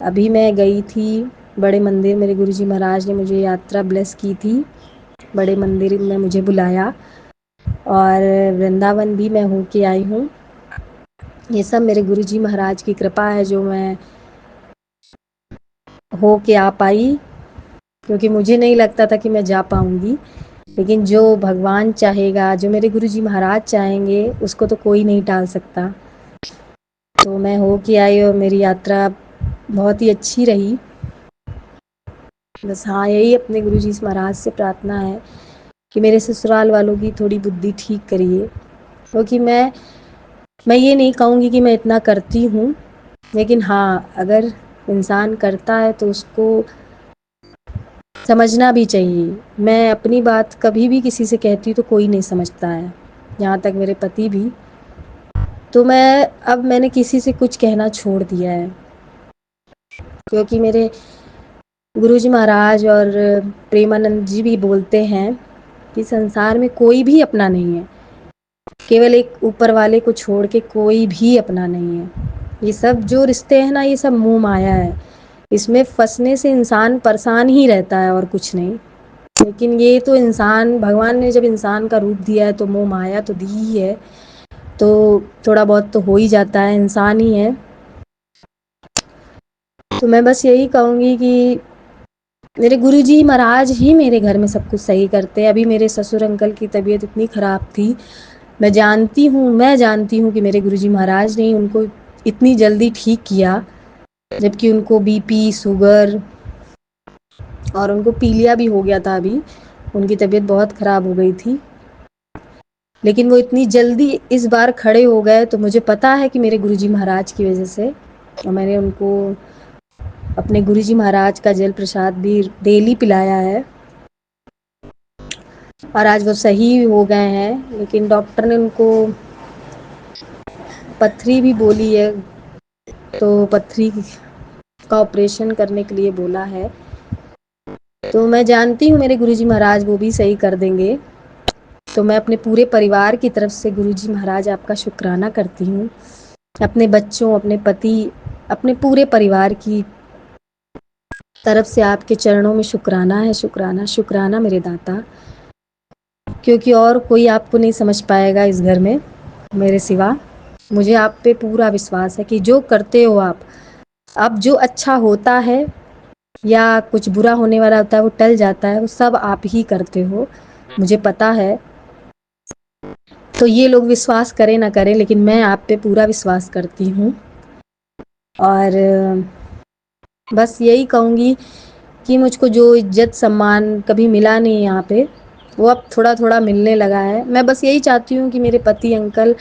अभी मैं गई थी बड़े मंदिर, मेरे गुरुजी महाराज ने मुझे यात्रा ब्लेस की थी, बड़े मंदिर में मुझे बुलाया, और वृंदावन भी मैं होके आई हूँ। ये सब मेरे गुरुजी महाराज की कृपा है जो मैं हो के आ पाई, क्योंकि मुझे नहीं लगता था कि मैं जा पाऊँगी। लेकिन जो भगवान चाहेगा, जो मेरे गुरुजी महाराज चाहेंगे, उसको तो कोई नहीं टाल सकता। तो मैं हो के आई और मेरी यात्रा बहुत ही अच्छी रही। बस हाँ, यही अपने गुरुजी महाराज से प्रार्थना है कि मेरे ससुराल वालों की थोड़ी बुद्धि ठीक करिए, क्योंकि मैं ये नहीं कहूँगी कि मैं इतना करती हूँ, लेकिन हाँ, अगर इंसान करता है तो उसको समझना भी चाहिए। मैं अपनी बात कभी भी किसी से कहती हूँ तो कोई नहीं समझता है, यहाँ तक मेरे पति भी। तो मैंने किसी से कुछ कहना छोड़ दिया है, क्योंकि मेरे गुरुजी महाराज और प्रेमानंद जी भी बोलते हैं कि संसार में कोई भी अपना नहीं है, केवल एक ऊपर वाले को छोड़ के कोई भी अपना नहीं है। ये सब जो रिश्ते हैं ना, ये सब मोह माया है, इसमें फंसने से इंसान परेशान ही रहता है और कुछ नहीं। लेकिन ये तो इंसान, भगवान ने जब इंसान का रूप दिया है तो मोह माया तो दी ही है, तो थोड़ा बहुत तो हो ही जाता है, इंसान ही है। तो मैं बस यही कहूँगी कि मेरे गुरुजी महाराज ही मेरे घर में सब कुछ सही करते हैं। अभी मेरे ससुर अंकल की तबीयत इतनी ख़राब थी, मैं जानती हूँ कि मेरे गुरुजी महाराज ने उनको इतनी जल्दी ठीक किया, जबकि उनको बीपी, शुगर और उनको पीलिया भी हो गया था। अभी उनकी तबीयत बहुत ख़राब हो गई थी, लेकिन वो इतनी जल्दी इस बार खड़े हो गए, तो मुझे पता है कि मेरे गुरुजी महाराज की वजह से। और मैंने उनको अपने गुरुजी महाराज का जल प्रसाद भी डेली पिलाया है, और आज वो सही हो गए हैं। लेकिन डॉक्टर ने उनको पथरी भी बोली है, तो पथरी का ऑपरेशन करने के लिए बोला है। तो मैं जानती हूँ मेरे गुरुजी महाराज वो भी सही कर देंगे। तो मैं अपने पूरे परिवार की तरफ से गुरुजी महाराज आपका शुक्राना करती हूँ, अपने बच्चों, अपने पति, अपने पूरे परिवार की तरफ से आपके चरणों में शुक्राना है, शुक्राना, शुक्राना मेरे दाता। क्योंकि और कोई आपको नहीं समझ पाएगा इस घर में मेरे सिवा। मुझे आप पे पूरा विश्वास है कि जो करते हो आप, अब जो अच्छा होता है या कुछ बुरा होने वाला होता है वो टल जाता है, वो सब आप ही करते हो, मुझे पता है। तो ये लोग विश्वास करें ना करें, लेकिन मैं आप पे पूरा विश्वास करती हूँ। और बस यही कहूँगी कि मुझको जो इज्जत सम्मान कभी मिला नहीं यहाँ पे, वो अब थोड़ा थोड़ा मिलने लगा है। मैं बस यही चाहती हूँ कि मेरे पति अंकल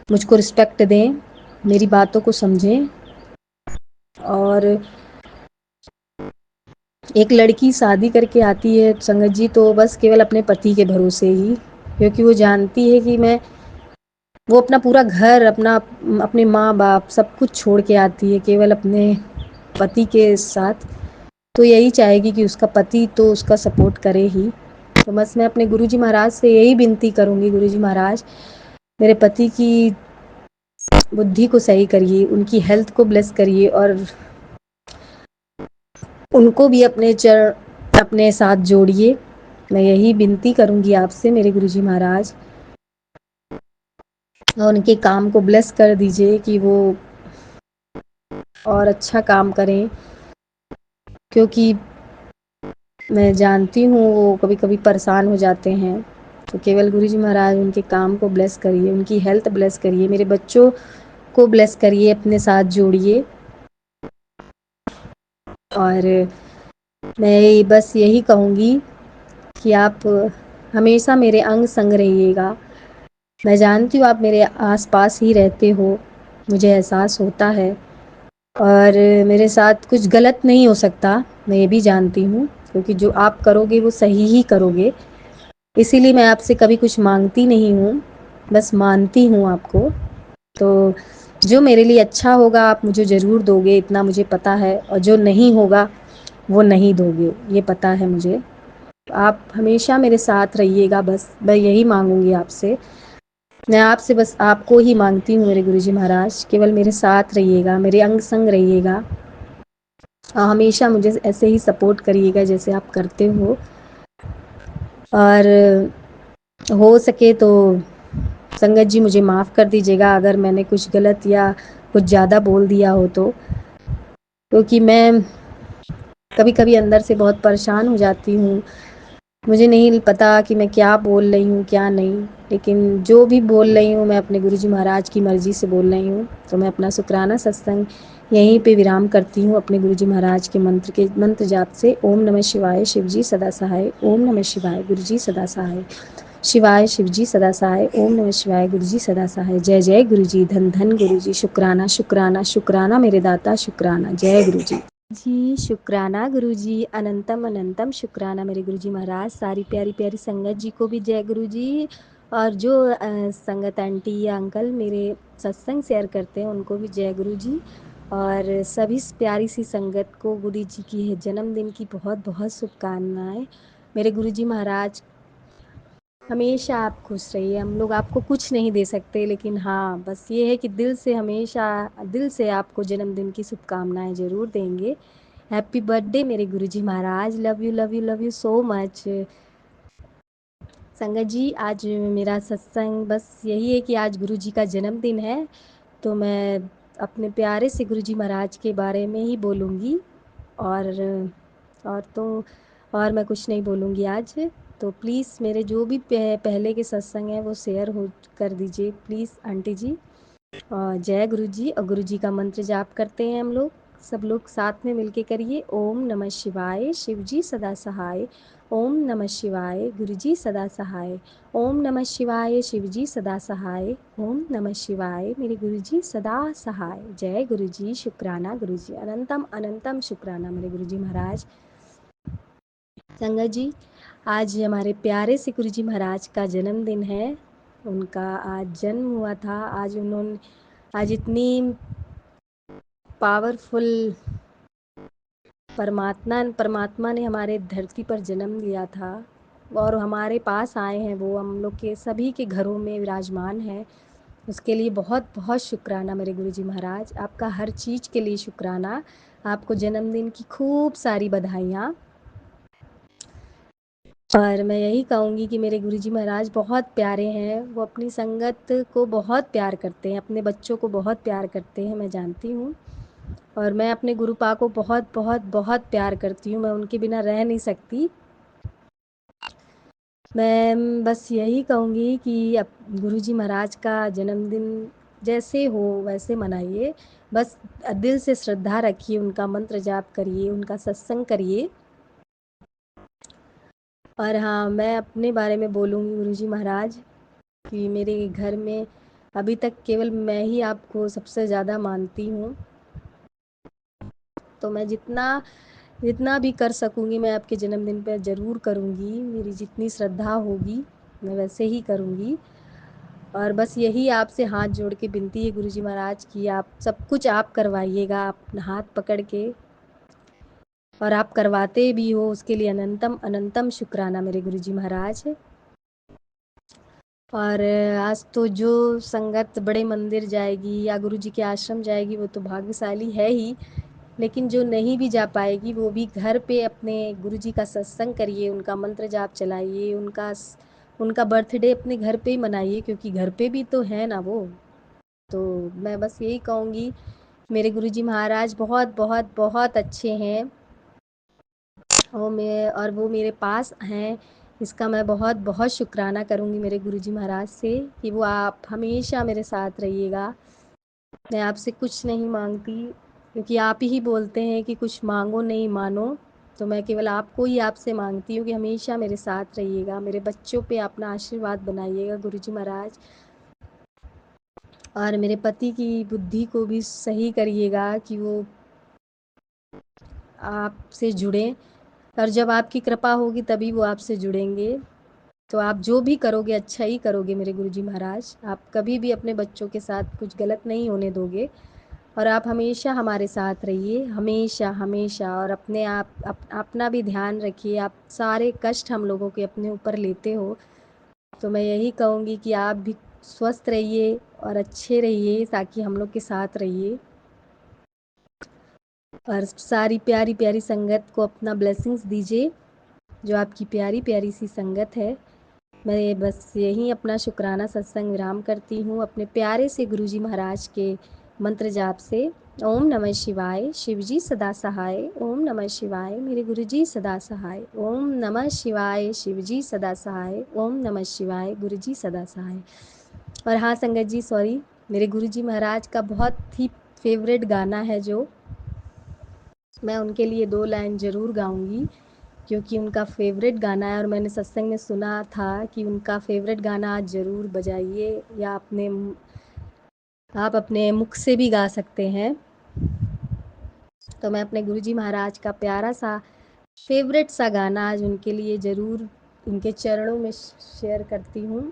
मुझको रिस्पेक्ट दें, मेरी बातों को समझें। और एक लड़की शादी करके आती है संगत जी, तो बस केवल अपने पति के भरोसे ही, क्योंकि वो जानती है कि वो अपना पूरा घर, अपने माँ बाप सब कुछ छोड़ के आती है केवल अपने पति के साथ। तो यही चाहेगी कि उसका पति तो उसका सपोर्ट करे ही। तो बस मैं अपने गुरुजी महाराज से यही विनती करूँगी, गुरुजी महाराज मेरे पति की बुद्धि को सही करिए, उनकी हेल्थ को ब्लेस करिए, और उनको भी अपने साथ जोड़िए। मैं यही विनती करूँगी आपसे मेरे गुरुजी महाराज, और उनके काम को ब्लेस कर दीजिए कि वो और अच्छा काम करें, क्योंकि मैं जानती हूँ वो कभी कभी परेशान हो जाते हैं। तो केवल गुरुजी महाराज उनके काम को ब्लेस करिए, उनकी हेल्थ ब्लेस करिए, मेरे बच्चों को ब्लेस करिए, अपने साथ जोड़िए। और मैं बस यही कहूँगी कि आप हमेशा मेरे अंग संग रहिएगा। मैं जानती हूँ आप मेरे आसपास ही रहते हो, मुझे एहसास होता है, और मेरे साथ कुछ गलत नहीं हो सकता, मैं ये भी जानती हूँ, क्योंकि जो आप करोगे वो सही ही करोगे। इसीलिए मैं आपसे कभी कुछ मांगती नहीं हूँ, बस मानती हूँ आपको। तो जो मेरे लिए अच्छा होगा आप मुझे ज़रूर दोगे, इतना मुझे पता है, और जो नहीं होगा वो नहीं दोगे, ये पता है मुझे। आप हमेशा मेरे साथ रहिएगा, बस मैं यही मांगूंगी आपसे। मैं आपसे बस आपको ही मांगती हूँ मेरे गुरुजी महाराज, केवल मेरे साथ रहिएगा, मेरे अंग संग रहिएगा, हमेशा मुझे ऐसे ही सपोर्ट करिएगा जैसे आप करते हो। और हो सके तो संगत जी मुझे माफ़ कर दीजिएगा अगर मैंने कुछ गलत या कुछ ज़्यादा बोल दिया हो तो, क्योंकि मैं कभी कभी अंदर से बहुत परेशान हो जाती हूँ। मुझे नहीं पता कि मैं क्या बोल रही हूँ क्या नहीं, लेकिन जो भी बोल रही हूँ मैं अपने गुरुजी महाराज की मर्ज़ी से बोल रही हूँ। तो मैं अपना शुक्राना सत्संग यहीं पे विराम करती हूँ अपने गुरुजी महाराज के मंत्र जाप से। ओम नमः शिवाय, शिवजी सदा सहाय। ओम नमः शिवाय, गुरुजी सदा सहाय। शिवाय शिवजी सदा सहाय। ओम नमः शिवाय, गुरुजी सदा सहाय। जय जय गुरुजी, धन धन गुरुजी, शुक्राना शुक्राना शुक्राना मेरे दाता, शुक्राना। जय गुरुजी जी, शुक्राना गुरुजी, अनंतम अनंतम शुक्राना मेरे गुरुजी महाराज। सारी प्यारी प्यारी संगत जी को भी जय गुरुजी, और जो संगत आंटी या अंकल मेरे सत्संग शेयर करते हैं उनको भी जय गुरुजी, और सभी प्यारी सी संगत को गुरु जी की जन्मदिन की बहुत बहुत शुभकामनाएं। मेरे गुरुजी महाराज हमेशा आप खुश रहिए। हम लोग आपको कुछ नहीं दे सकते, लेकिन हाँ बस ये है कि दिल से, हमेशा दिल से आपको जन्मदिन की शुभकामनाएं ज़रूर देंगे। हैप्पी बर्थडे मेरे गुरुजी महाराज। Love you love you love you so much. संगत जी आज मेरा सत्संग बस यही है कि आज गुरुजी का जन्मदिन है, तो मैं अपने प्यारे से गुरुजी महाराज के बारे में ही बोलूँगी, और तो और मैं कुछ नहीं बोलूँगी आज। तो प्लीज़ मेरे जो भी पहले के सत्संग हैं वो शेयर हो कर दीजिए प्लीज़ आंटी जी। और जय गुरु जी, और गुरु जी का मंत्र जाप करते हैं हम लोग, सब लोग साथ में मिलके करिए। ओम नमः शिवाय, शिव जी सदा सहाय। ओम नमः शिवाय, गुरु जी सदा सहाय। ओम नमः शिवाय, शिव जी सदा सहाय। ओम नमः शिवाय, मेरे गुरु जी सदा सहाय। जय गुरु जी, शुक्राना गुरु जी, अनंतम अनंतम शुक्राना मेरे गुरु जी महाराज। संगत जी आज हमारे प्यारे से गुरु जी महाराज का जन्मदिन है। उनका आज जन्म हुआ था। आज इतनी पावरफुल परमात्मा ने हमारे धरती पर जन्म लिया था, और हमारे पास आए हैं, वो हम लोग के सभी के घरों में विराजमान है। उसके लिए बहुत बहुत शुक्राना मेरे गुरुजी महाराज। आपका हर चीज़ के लिए शुक्राना। आपको जन्मदिन की खूब सारी बधाइयाँ। और मैं यही कहूँगी कि मेरे गुरुजी महाराज बहुत प्यारे हैं। वो अपनी संगत को बहुत प्यार करते हैं, अपने बच्चों को बहुत प्यार करते हैं, मैं जानती हूँ। और मैं अपने गुरुपा को बहुत बहुत बहुत प्यार करती हूँ, मैं उनके बिना रह नहीं सकती। मैं बस यही कहूँगी कि अब गुरुजी महाराज का जन्मदिन जैसे हो वैसे मनाइए, बस दिल से श्रद्धा रखिए, उनका मंत्र जाप करिए, उनका सत्संग करिए। और हाँ, मैं अपने बारे में बोलूँगी गुरुजी महाराज कि मेरे घर में अभी तक केवल मैं ही आपको सबसे ज़्यादा मानती हूँ, तो मैं जितना भी कर सकूँगी मैं आपके जन्मदिन पर ज़रूर करूँगी। मेरी जितनी श्रद्धा होगी मैं वैसे ही करूँगी। और बस यही आपसे हाथ जोड़ के विनती है गुरुजी महाराज कि आप सब कुछ आप करवाइएगा, आप हाथ पकड़ के, और आप करवाते भी हो, उसके लिए अनंतम अनंतम शुक्राना मेरे गुरुजी महाराज। और आज तो जो संगत बड़े मंदिर जाएगी या गुरुजी के आश्रम जाएगी वो तो भाग्यशाली है ही, लेकिन जो नहीं भी जा पाएगी वो भी घर पे अपने गुरुजी का सत्संग करिए, उनका मंत्र जाप चलाइए, उनका बर्थडे अपने घर पे ही मनाइए, क्योंकि घर पे भी तो है ना वो। तो मैं बस यही कहूँगी मेरे गुरुजी महाराज बहुत बहुत बहुत अच्छे हैं, और वो मेरे पास हैं। इसका मैं बहुत बहुत शुक्राना करूँगी मेरे गुरुजी महाराज से कि वो आप हमेशा मेरे साथ रहिएगा। मैं आपसे कुछ नहीं मांगती, क्योंकि आप ही बोलते हैं कि कुछ मांगो नहीं मानो, तो मैं केवल आपको ही आपसे मांगती हूँ कि हमेशा मेरे साथ रहिएगा, मेरे बच्चों पे अपना आशीर्वाद बनाइएगा गुरुजी महाराज, और मेरे पति की बुद्धि को भी सही करिएगा कि वो आपसे जुड़ें, और जब आपकी कृपा होगी तभी वो आपसे जुड़ेंगे। तो आप जो भी करोगे अच्छा ही करोगे मेरे गुरुजी महाराज। आप कभी भी अपने बच्चों के साथ कुछ गलत नहीं होने दोगे, और आप हमेशा हमारे साथ रहिए, हमेशा हमेशा। और अपने अपना भी ध्यान रखिए। आप सारे कष्ट हम लोगों के अपने ऊपर लेते हो, तो मैं यही कहूँगी कि आप भी स्वस्थ रहिए और अच्छे रहिए, ताकि हम लोग के साथ रहिए। और सारी प्यारी प्यारी संगत को अपना ब्लेसिंग्स दीजिए, जो आपकी प्यारी प्यारी सी संगत है। मैं बस यहीं अपना शुक्राना सत्संग विराम करती हूँ अपने प्यारे से गुरुजी महाराज के मंत्र जाप से। ओम नमः शिवाय, शिवजी सदा सहाय। ओम नमः शिवाय, मेरे गुरुजी सदा सहाय। ओम नमः शिवाय, शिवजी सदा सहाय। ओम नमः शिवाय, गुरुजी सदा सहाय। और हाँ संगत जी, सॉरी, मेरे गुरुजी महाराज का बहुत ही फेवरेट गाना है, जो मैं उनके लिए 2 लाइन ज़रूर गाऊंगी, क्योंकि उनका फेवरेट गाना है। और मैंने सत्संग में सुना था कि उनका फेवरेट गाना आज ज़रूर बजाइए, या आप अपने मुख से भी गा सकते हैं। तो मैं अपने गुरुजी महाराज का प्यारा सा फेवरेट सा गाना आज उनके लिए ज़रूर उनके चरणों में शेयर करती हूँ।